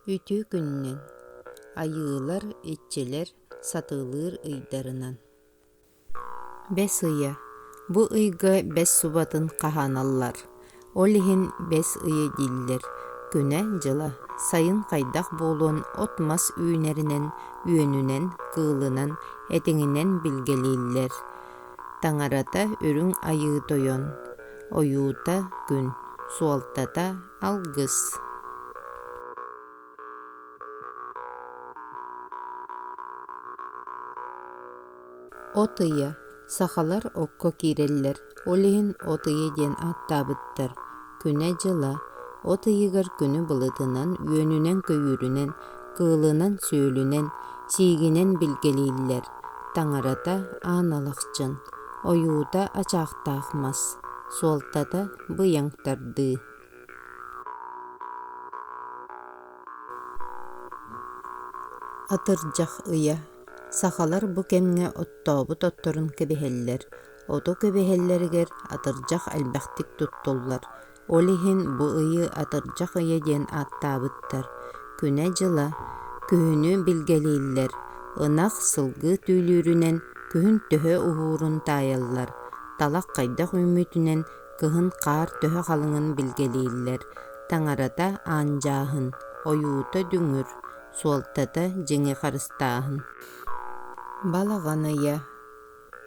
Ütü günнен. Айыылар, иччилэр, сатыылыыр ыйдарынан. Бес ыйа. Бу ыйга бес субатын каханаллар. Ол иһин бес ыйы диллер. Күнэ жыла. Сайын кайдах болуон отмас үүнеринен, үөнүнен, кыылынан, этиңинен билгелииллер. Таңарата үрүң айыы тойон. Оюута күн. Суалтата алгыс. От ыйа. Сахалар окко киреллер. Олиһин от ыйы диэн аттаабыттар. Күнэ жыла. От ыйыгар күнү былытынан, үөнүнен көйүүрүнен, кыылынан сүүлүнен, сиигинен билгелииллер. Таңарата aanалахчын. Оюута ачаахтаахмас. Суалтата быйаңтарды. Атырдьах ыйа. Сахалар бу кемҥэ оттобут отторун кэбиһэллэр. Ото кэбиһэллэригэр атырдьах элбэхтик туттуллар. Ол иһин бу ыйы атырдьах ыйа диэн ааттаабыттар. Күнэ жыла. Күһүнү билгелииллэр. Ынах сылгыы түүлүүрүнен күһүн төһө уһуурун таайаллар. Талах хайдах үмүтүнен кыһын хаар төһө халыҥын билгелииллэр. Таңарата аанжааһын. Оюута дүҥүр. Суолтата жиҥи харыстааһын. Балаҕан ыйа.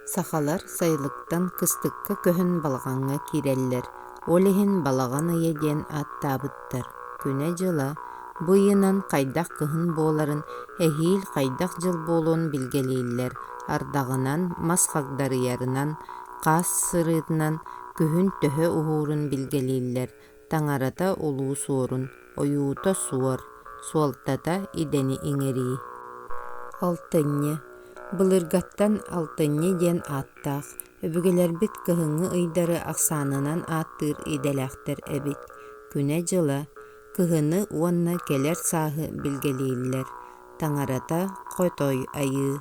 Сахалар сайылыктан кыстыкка көһөн балаҕаҥҥа киирэллэр. Ол иһин балаҕан ыйа диэн ааттаабыттар. Күнэ жыла. Бу ыйынан хайдах кыһын буоларын эһиил хайдах дьыл буолуон билгелииллэр. Ардаҕынан, мас хагдарыйарынан, хаас сырыытынан күһүн төһө уһуурун билгелииллэр. Таңарата улуу суорун. Оюута суор. Суолтата идени иҥэрии. Алтынньы. Былыргаттан алтынньы диэн ааттаах. Өбүгэлэрбит кыһыҥҥы ыйдары ахсаанынан ааттыыр иделээхтэр эбит. Күнэ жыла. Кыһыны уонна келэр сааһы билгелииллэр. Таңарата хотой айыы.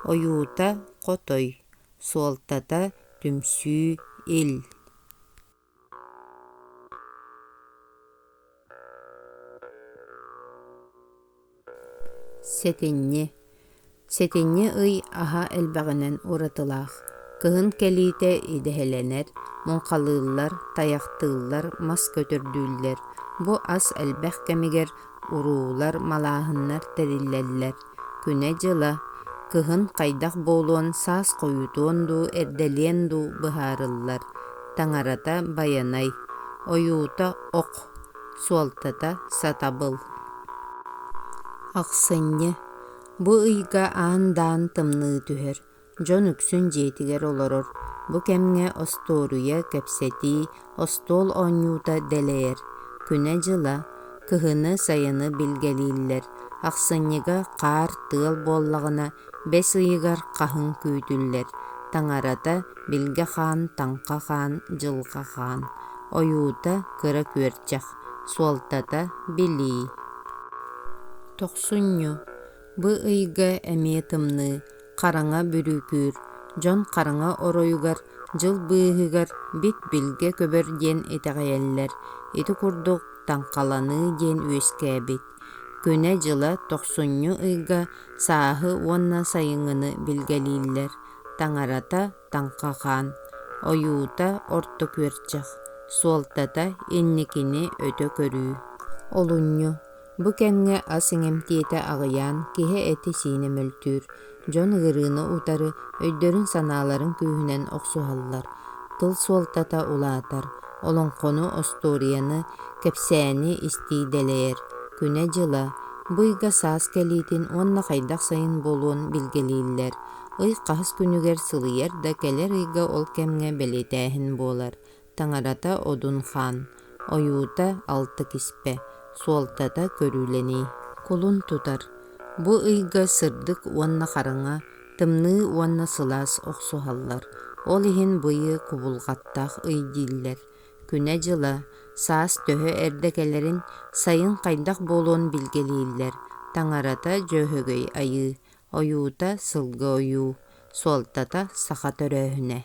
Оюута хотой. Суолтата түмсүү ил. Сетинньи. Сетинньи ый аһа элбэҕинэн уратылаах. Кыһын кэлиитэ идэһэлэнэр, муҥхалыыллар, тайахтыыллар мас көтөрдүүллэр. Бу ас элбэх кэмигэр уруулар, малааһыннар тэриллэллэр. Күнэ жыла. Кыһын хайдах буолуон саас хойутуон дуу, эрдэлиэн дуу быһаарыллар. Таңарата байанай. Оюута ох. Суолтата сатабыл. Ахсынньы. Бу ыйга аан-даан тымныы түһэр. Дьон үксүн дьиэтигэр олорор. Бу кэмҥэ остууруйа кэпсэтии, остуол оонньуута дэлээр. Күнэ жыла. Кыһыны сайыны билгелииллэр. Ахсынньыга хаар тыал буоллаҕына бес ыйыгар хаһыҥ күүтүллэр. Таңарата билгэ хаан, таҥха хаан, дьылҕа хаан. Оюута кыра күөрчэх. Суолтата билии. Тохсунньу. Бу ыйга эмиэ тымныы, хараҥа бүрүүкүүр. Дьон хараҥа оройугар, дьыл быыһыгар бит билгэ көбөр диэн итэҕэйэллэр. Ити курдук таҥхаланыы диэн үөскээбит. Күнэ жыла тохсунньу ыйга сааһы уонна сайыҥҥыны билгелииллэр. Таңарата таҥха хаан. Оюута орто күөрчэх. Суолтата инникини өтө көрүү. Олунньу. Бу кэмҥэ ас иҥэмтиэтэ аҕыйаан киһи эти сиинэ мөлтүүр. Дьон ыгырыыны утары өйдөрүн санааларын күүһүнэн охсуһаллар. Тыл суолтата улаатар. Олоҥхону остуурийаны, кэпсээни истии дэлэйэр. Күнэ жыла. Бу ыйга саас кэлиитин уонна хайдах сайын буолуон билгелииллэр. Ый хаһыс күнүгэр сылыйар да келэр ыйга ол кэмҥэ бэлиэтээһин буолар. Таңарата одун хаан. Оюута алты киспэ. Суолтата көрүүлэнии. Кулун тутар. Бу ыйга сырдык уонна хараҥа, тымныы уонна сылаас охсуһаллар. Ол иһин быйы кубулҕаттаах ый дииллэр. Күнэ жыла. Саас төһө эрдэкэлэрин сайын хайдах буолуон билгелииллэр. Таңарата дьөһөгөй айыы. Оюута сылга ойуу. Суолтата саха төрөөһүнэ.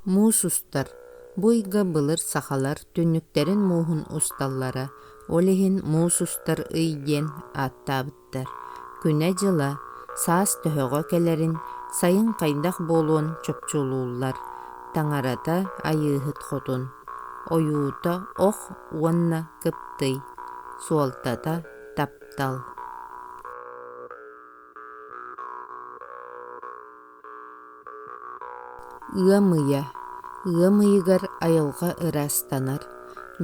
Муусустар. Бу ыйга былыр сахалар түннүктерин муухун усталлара, олиһин муус устар ый диэн ааттаабыттар. Күнэ жыла саас төһөҕө келерин сайын кайдах буолуон чопчулуулар. Таҥарата айыыһыт хотун. Оюута ох уонна кыптый. Суолтата таптал. Ыамыйа. Ыамыйыгар айылга ырастанар.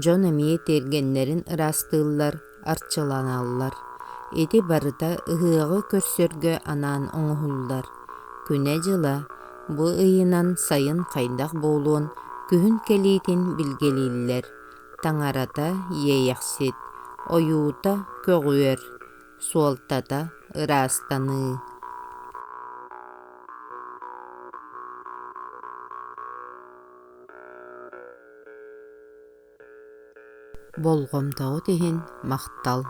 Дьон эмиэ тергеннерин ырастыыллар, арчыланаллар. Эти барыта ыһыаҕы көрсөргө анаан оҥоһуллар. Күнэ жыла бу ыйынан сайын хайдах буолуон күһүн келиитин билгелииллэр. Таҥарата иэйэхсит, ойуута көгүөр, суолтата ырастаныы. Болгомтоҕу тиһин махтал.